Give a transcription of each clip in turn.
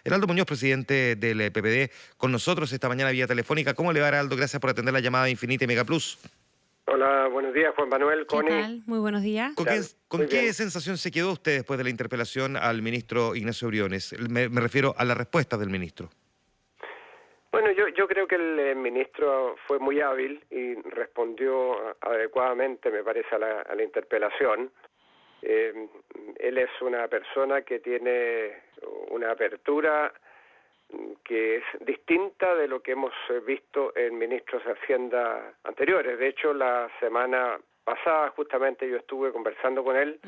Heraldo Muñoz, presidente del PPD, con nosotros esta mañana vía telefónica. ¿Cómo le va, Heraldo? Gracias por atender la llamada de Infinita y Mega Plus. Hola, buenos días, Juan Manuel, ¿Qué Connie. tal? Muy buenos días. ¿Con qué sensación se quedó usted después de la interpelación al ministro Ignacio Briones? Me refiero a las respuestas del ministro. Bueno, yo creo que el ministro fue muy hábil y respondió adecuadamente, me parece, a la interpelación. Él es una persona que tiene una apertura que es distinta de lo que hemos visto en ministros de Hacienda anteriores. De hecho, la semana pasada justamente yo estuve conversando con él.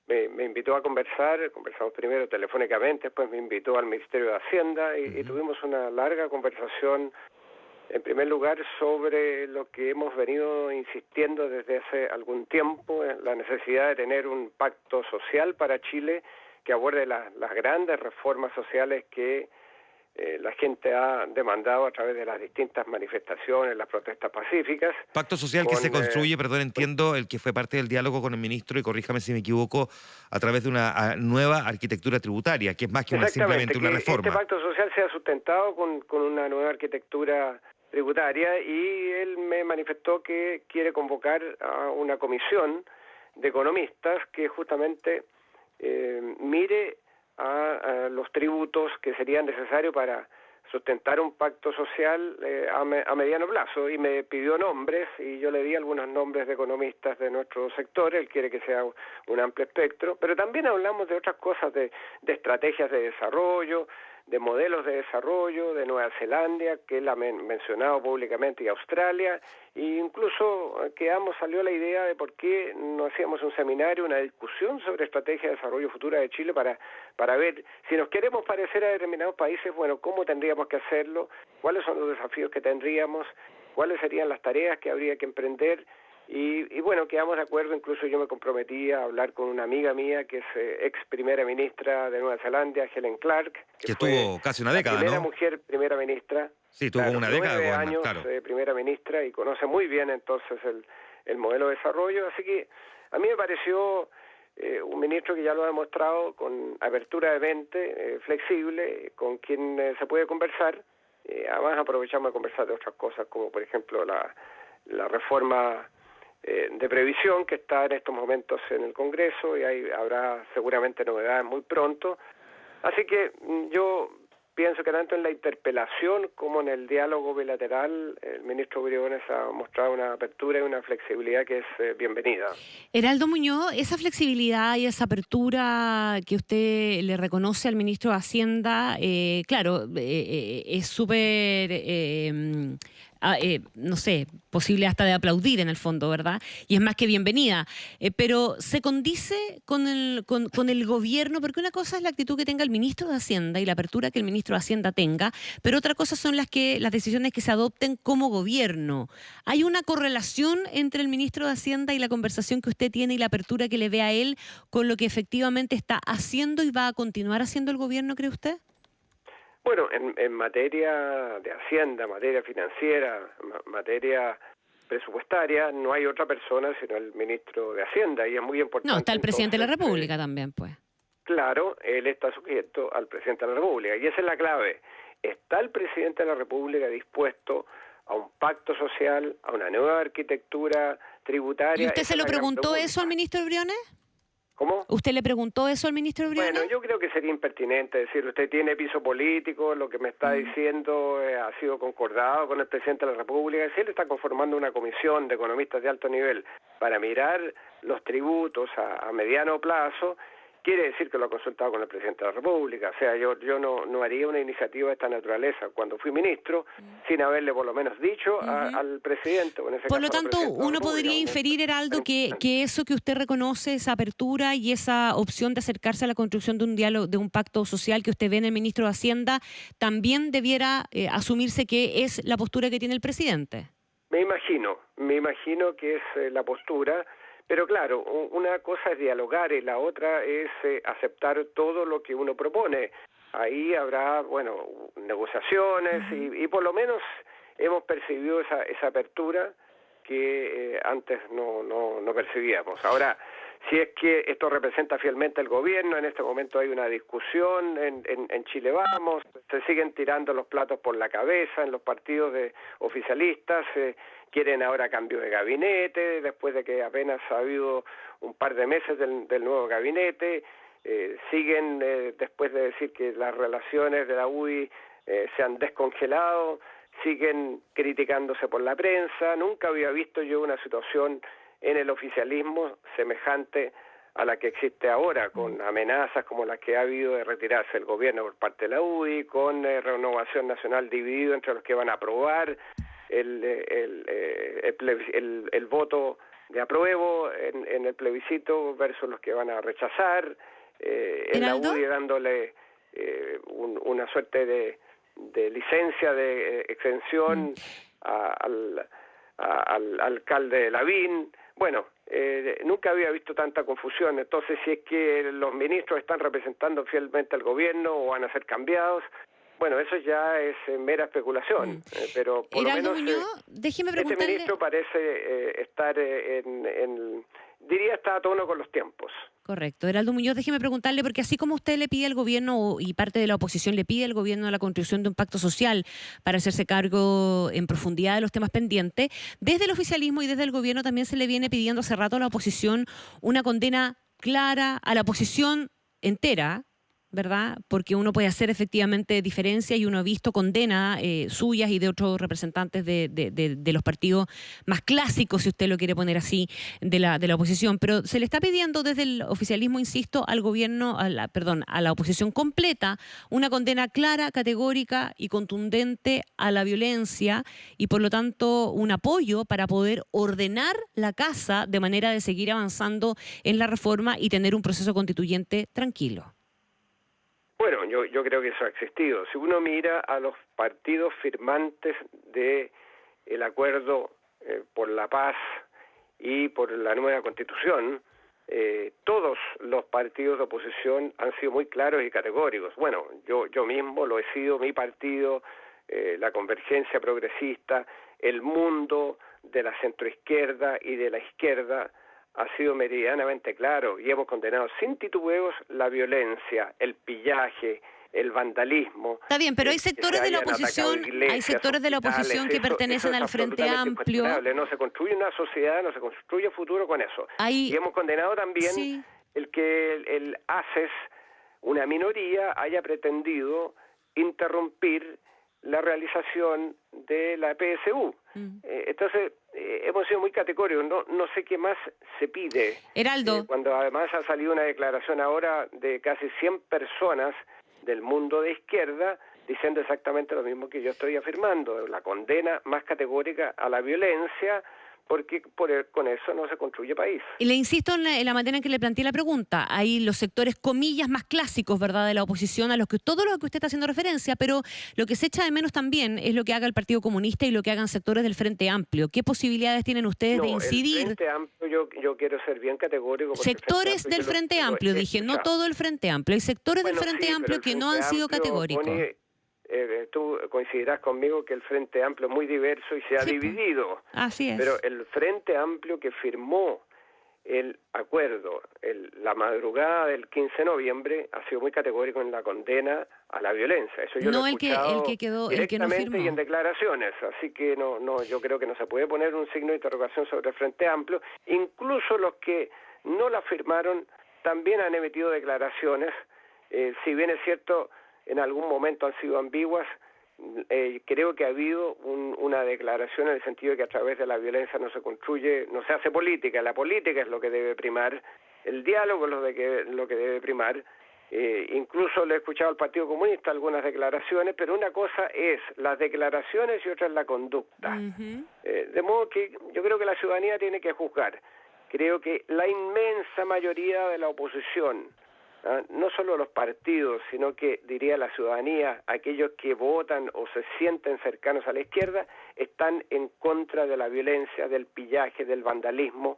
Me invitó a conversar, conversamos primero telefónicamente, después me invitó al Ministerio de Hacienda y tuvimos una larga conversación, en primer lugar, sobre lo que hemos venido insistiendo desde hace algún tiempo, la necesidad de tener un pacto social para Chile que aborde las grandes reformas sociales que la gente ha demandado a través de las distintas manifestaciones, las protestas pacíficas. Pacto social que se construye, perdón, entiendo, el que fue parte del diálogo con el ministro, y corríjame si me equivoco, a través de una nueva arquitectura tributaria, que es más que simplemente una reforma. Este pacto social se ha sustentado con una nueva arquitectura tributaria, y él me manifestó que quiere convocar a una comisión de economistas que justamente mire a los tributos que serían necesarios para sustentar un pacto social a mediano plazo, y me pidió nombres y yo le di algunos nombres de economistas de nuestro sector. Él quiere que sea un amplio espectro, pero también hablamos de otras cosas, de estrategias de desarrollo, de modelos de desarrollo, de Nueva Zelanda, que él ha mencionado públicamente, y Australia, e incluso salió la idea de por qué no hacíamos un seminario, una discusión sobre estrategia de desarrollo futura de Chile para ver si nos queremos parecer a determinados países, bueno, cómo tendríamos que hacerlo, cuáles son los desafíos que tendríamos, cuáles serían las tareas que habría que emprender. Y bueno, quedamos de acuerdo. Incluso yo me comprometí a hablar con una amiga mía que es ex primera ministra de Nueva Zelanda, Helen Clark, que estuvo casi una década, la primera ¿no? mujer primera ministra. Sí, tuvo como una década. 9 años claro. Primera ministra, y conoce muy bien entonces el modelo de desarrollo. Así que a mí me pareció un ministro que ya lo ha demostrado, con apertura de mente, flexible, con quien se puede conversar. Además aprovechamos de conversar de otras cosas, como por ejemplo la reforma de previsión que está en estos momentos en el Congreso, y ahí habrá seguramente novedades muy pronto. Así que yo pienso que tanto en la interpelación como en el diálogo bilateral el ministro Briones ha mostrado una apertura y una flexibilidad que es bienvenida. Heraldo Muñoz, esa flexibilidad y esa apertura que usted le reconoce al ministro de Hacienda, claro, es súper... no sé, posible hasta de aplaudir en el fondo, ¿verdad? Y es más que bienvenida. Pero se condice con el gobierno, porque una cosa es la actitud que tenga el ministro de Hacienda y la apertura que el ministro de Hacienda tenga, pero otra cosa son las decisiones que se adopten como gobierno. ¿Hay una correlación entre el ministro de Hacienda y la conversación que usted tiene y la apertura que le ve a él con lo que efectivamente está haciendo y va a continuar haciendo el gobierno, cree usted? Bueno, en materia de Hacienda, materia financiera, materia presupuestaria, no hay otra persona sino el ministro de Hacienda, y es muy importante. No, está el presidente de la entonces, República también, pues. Claro, él está sujeto al presidente de la República, y esa es la clave. ¿Está el presidente de la República dispuesto a un pacto social, a una nueva arquitectura tributaria? ¿Y usted se lo preguntó eso al ministro Briones? ¿Cómo? ¿Usted le preguntó eso al ministro Briones? Bueno, yo creo que sería impertinente decir, usted tiene piso político, lo que me está diciendo ha sido concordado con el presidente de la República. Si él está conformando una comisión de economistas de alto nivel para mirar los tributos a mediano plazo, quiere decir que lo ha consultado con el presidente de la República. O sea, yo no haría una iniciativa de esta naturaleza cuando fui ministro sin haberle por lo menos dicho al presidente. O en ese por lo caso, tanto, uno podría inferir, Heraldo, que eso que usted reconoce, esa apertura y esa opción de acercarse a la construcción de un diálogo, de un pacto social que usted ve en el ministro de Hacienda, también debiera asumirse que es la postura que tiene el presidente. Me imagino que es la postura. Pero claro, una cosa es dialogar y la otra es aceptar todo lo que uno propone. Ahí habrá, bueno, negociaciones y por lo menos hemos percibido esa apertura que antes no percibíamos. Ahora, si es que esto representa fielmente al gobierno. En este momento hay una discusión en Chile Vamos, se siguen tirando los platos por la cabeza en los partidos oficialistas, quieren ahora cambio de gabinete, después de que apenas ha habido un par de meses del nuevo gabinete, siguen después de decir que las relaciones de la UDI se han descongelado, siguen criticándose por la prensa. Nunca había visto yo una situación en el oficialismo semejante a la que existe ahora, con amenazas como las que ha habido de retirarse el gobierno por parte de la UDI, con Renovación Nacional dividido entre los que van a aprobar el voto de apruebo en el plebiscito versus los que van a rechazar, en la UDI dándole una suerte de licencia de exención al alcalde Lavín. Bueno, nunca había visto tanta confusión. Entonces, si es que los ministros están representando fielmente al gobierno o van a ser cambiados, bueno, eso ya es mera especulación, pero por lo menos déjeme preguntarle... este ministro parece estar diría está a tono con los tiempos. Correcto. Heraldo Muñoz, déjeme preguntarle, porque así como usted le pide al gobierno y parte de la oposición le pide al gobierno la construcción de un pacto social para hacerse cargo en profundidad de los temas pendientes, desde el oficialismo y desde el gobierno también se le viene pidiendo hace rato a la oposición una condena clara a la oposición entera, ¿verdad? Porque uno puede hacer efectivamente diferencia y uno ha visto condenas suyas y de otros representantes de los partidos más clásicos, si usted lo quiere poner así, de la oposición. Pero se le está pidiendo desde el oficialismo, insisto, al gobierno, a la oposición completa, una condena clara, categórica y contundente a la violencia y por lo tanto un apoyo para poder ordenar la casa de manera de seguir avanzando en la reforma y tener un proceso constituyente tranquilo. Bueno, yo creo que eso ha existido. Si uno mira a los partidos firmantes de el acuerdo por la paz y por la nueva Constitución, todos los partidos de oposición han sido muy claros y categóricos. Bueno, yo mismo lo he sido, mi partido, la Convergencia Progresista, el mundo de la centroizquierda y de la izquierda ha sido meridianamente claro y hemos condenado sin titubeos la violencia, el pillaje, el vandalismo. Está bien, pero hay sectores de la oposición, que pertenecen al Frente Amplio. No se construye una sociedad, no se construye futuro con eso. Y hemos condenado también el que el ACES, una minoría, haya pretendido interrumpir la realización de la PSU. Entonces, hemos sido muy categóricos, no sé qué más se pide. Heraldo. Cuando además ha salido una declaración ahora de casi 100 personas del mundo de izquierda diciendo exactamente lo mismo que yo estoy afirmando, la condena más categórica a la violencia, porque con eso no se construye país. Y le insisto en la manera en que le planteé la pregunta. Hay los sectores, comillas, más clásicos, ¿verdad?, de la oposición, a los que todo lo que usted está haciendo referencia, pero lo que se echa de menos también es lo que haga el Partido Comunista y lo que hagan sectores del Frente Amplio. ¿Qué posibilidades tienen ustedes de incidir? El Frente Amplio, yo quiero ser bien categórico. Sectores del Frente Amplio, dije, no todo el Frente Amplio. Hay sectores del Frente Amplio que no han sido categóricos. Tú coincidirás conmigo que el Frente Amplio es muy diverso y se ha dividido. Así es. Pero el Frente Amplio que firmó el acuerdo la madrugada del 15 de noviembre ha sido muy categórico en la condena a la violencia. Eso yo lo he escuchado directamente y en declaraciones. Así que yo creo que no se puede poner un signo de interrogación sobre el Frente Amplio. Incluso los que no la firmaron también han emitido declaraciones. Si bien es cierto, en algún momento han sido ambiguas, creo que ha habido una declaración en el sentido de que a través de la violencia no se construye, no se hace política, la política es lo que debe primar, el diálogo es lo que debe primar. Incluso le he escuchado al Partido Comunista algunas declaraciones, pero una cosa es las declaraciones y otra es la conducta. De modo que yo creo que la ciudadanía tiene que juzgar. Creo que la inmensa mayoría de la oposición, no solo los partidos, sino que diría la ciudadanía, aquellos que votan o se sienten cercanos a la izquierda, están en contra de la violencia, del pillaje, del vandalismo,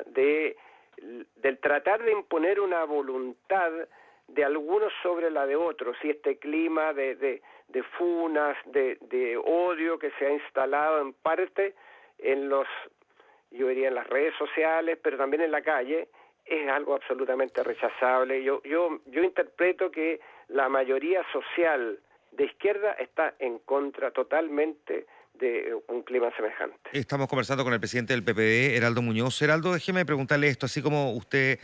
del tratar de imponer una voluntad de algunos sobre la de otros, y este clima de funas, de odio que se ha instalado en parte yo diría en las redes sociales, pero también en la calle, es algo absolutamente rechazable. Yo interpreto que la mayoría social de izquierda está en contra totalmente de un clima semejante. Estamos conversando con el presidente del PPD, Heraldo Muñoz. Heraldo, déjeme preguntarle esto, así como usted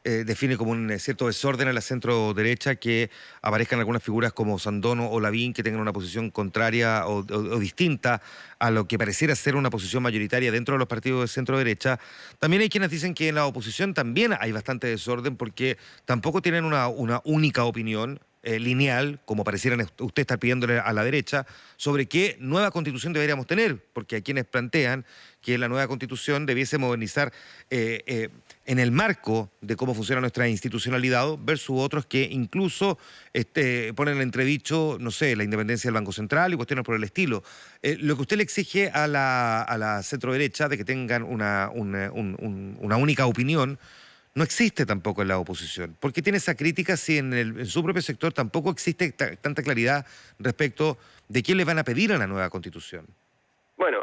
define como un cierto desorden en la centro derecha, que aparezcan algunas figuras como Sandono o Lavín que tengan una posición contraria o distinta a lo que pareciera ser una posición mayoritaria dentro de los partidos de centro derecha. También hay quienes dicen que en la oposición también hay bastante desorden porque tampoco tienen una única opinión lineal, como parecieran usted estar pidiéndole a la derecha, sobre qué nueva constitución deberíamos tener, porque hay quienes plantean que la nueva constitución debiese modernizar en el marco de cómo funciona nuestra institucionalidad, versus otros que incluso ponen en entredicho, no sé, la independencia del Banco Central y cuestiones por el estilo. Lo que usted le exige a la centroderecha de que tengan una única opinión, no existe tampoco en la oposición. ¿Por qué tiene esa crítica si en su propio sector tampoco existe tanta claridad respecto de qué le van a pedir a la nueva Constitución? Bueno,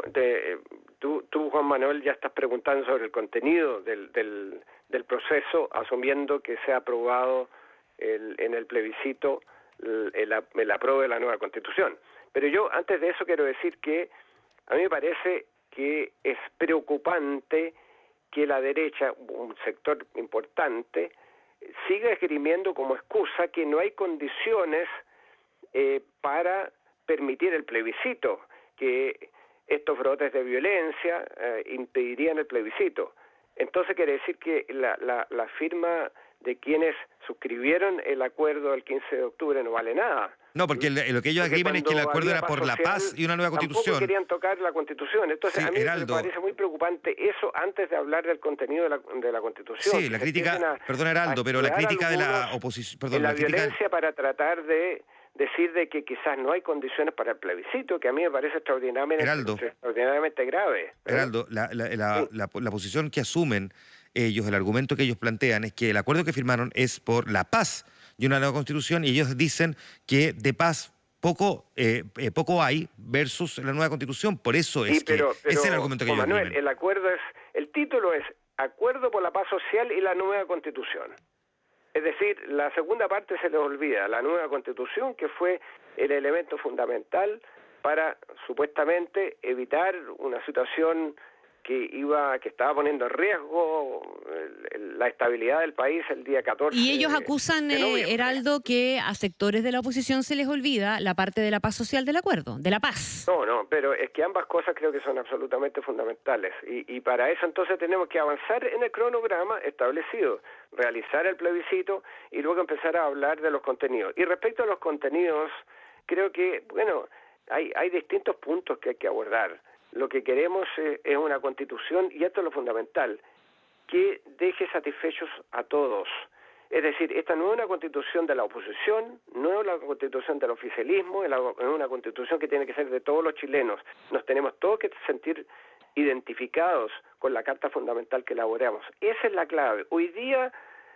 tú, Juan Manuel, ya estás preguntando sobre el contenido del proceso, asumiendo que se ha aprobado en el plebiscito el apruebo de la nueva Constitución. Pero yo, antes de eso, quiero decir que a mí me parece que es preocupante que la derecha, un sector importante, siga esgrimiendo como excusa que no hay condiciones para permitir el plebiscito, que estos brotes de violencia impedirían el plebiscito. Entonces quiere decir que la firma de quienes suscribieron el acuerdo del 15 de octubre no vale nada. No, porque lo que ellos escriben es que el acuerdo era por la paz y una nueva constitución. Tampoco querían tocar la constitución. Entonces, sí, a mí Heraldo, me parece muy preocupante eso antes de hablar del contenido de la constitución. Sí, la crítica, perdón Heraldo, pero la crítica de la oposición... Perdón, la violencia para tratar de decir de que quizás no hay condiciones para el plebiscito, que a mí me parece extraordinariamente grave. Heraldo, la posición que asumen ellos, el argumento que ellos plantean es que el acuerdo que firmaron es por la paz y una nueva constitución, y ellos dicen que de paz poco hay versus la nueva constitución. Por eso es pero, ese es el argumento que ellos Manuel, el título es Acuerdo por la Paz Social y la Nueva Constitución. Es decir, la segunda parte se les olvida, la nueva constitución, que fue el elemento fundamental para supuestamente evitar una situación que estaba poniendo en riesgo la estabilidad del país el día 14. Y ellos acusan, Heraldo, que a sectores de la oposición se les olvida la parte de la paz social del acuerdo, de la paz. No, pero es que ambas cosas creo que son absolutamente fundamentales. Y para eso entonces tenemos que avanzar en el cronograma establecido, realizar el plebiscito y luego empezar a hablar de los contenidos. Y respecto a los contenidos, creo que, bueno, hay distintos puntos que hay que abordar. Lo que queremos es una constitución, y esto es lo fundamental, que deje satisfechos a todos. Es decir, esta no es una constitución de la oposición, no es una constitución del oficialismo, es una constitución que tiene que ser de todos los chilenos. Nos tenemos todos que sentir identificados con la Carta Fundamental que elaboramos. Esa es la clave. Hoy día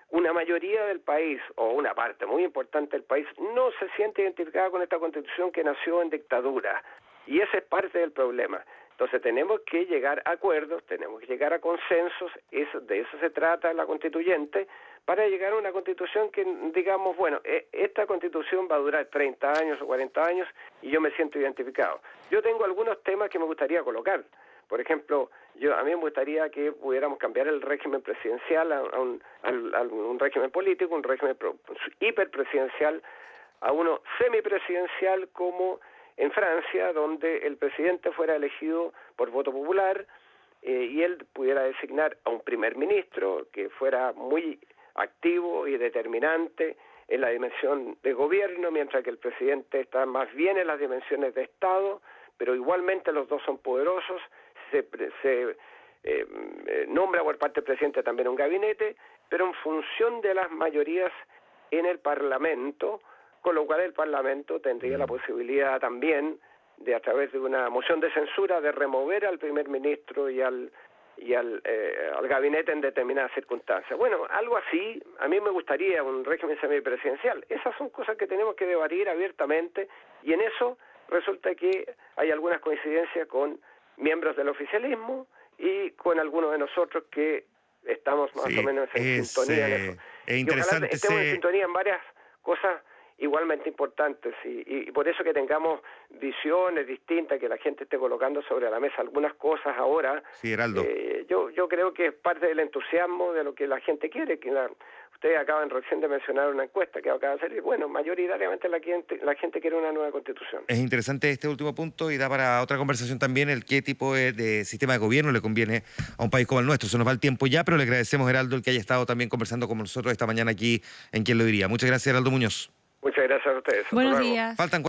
una mayoría del país, o una parte muy importante del país, no se siente identificada con esta constitución que nació en dictadura. Y ese es parte del problema. Entonces tenemos que llegar a acuerdos, tenemos que llegar a consensos, de eso se trata la constituyente, para llegar a una constitución que digamos, bueno, esta constitución va a durar 30 años o 40 años y yo me siento identificado. Yo tengo algunos temas que me gustaría colocar. Por ejemplo, a mí me gustaría que pudiéramos cambiar el régimen presidencial a un régimen político, un régimen hiperpresidencial, a uno semipresidencial como en Francia, donde el presidente fuera elegido por voto popular y él pudiera designar a un primer ministro que fuera muy activo y determinante en la dimensión de gobierno, mientras que el presidente está más bien en las dimensiones de Estado, pero igualmente los dos son poderosos. Se nombra por parte del presidente también un gabinete, pero en función de las mayorías en el Parlamento, con lo cual el Parlamento tendría la posibilidad también de, a través de una moción de censura, de remover al primer ministro y al gabinete en determinadas circunstancias. Bueno, algo así, a mí me gustaría un régimen semipresidencial. Esas son cosas que tenemos que debatir abiertamente, y en eso resulta que hay algunas coincidencias con miembros del oficialismo y con algunos de nosotros que estamos más o menos en sintonía en eso. Es Y interesante ojalá estemos en sintonía en varias cosas igualmente importantes y por eso que tengamos visiones distintas, que la gente esté colocando sobre la mesa algunas cosas ahora. Sí, Heraldo. Yo creo que es parte del entusiasmo de lo que la gente quiere, ustedes acaban recién de mencionar una encuesta que acaba de hacer, y bueno, mayoritariamente la gente quiere una nueva constitución. Es interesante este último punto y da para otra conversación también el qué tipo de sistema de gobierno le conviene a un país como el nuestro. Se nos va el tiempo ya, pero le agradecemos, Heraldo, el que haya estado también conversando con nosotros esta mañana aquí en Quién lo diría. Muchas gracias, Heraldo Muñoz. Muchas gracias a ustedes. Hasta Buenos luego. días. Faltan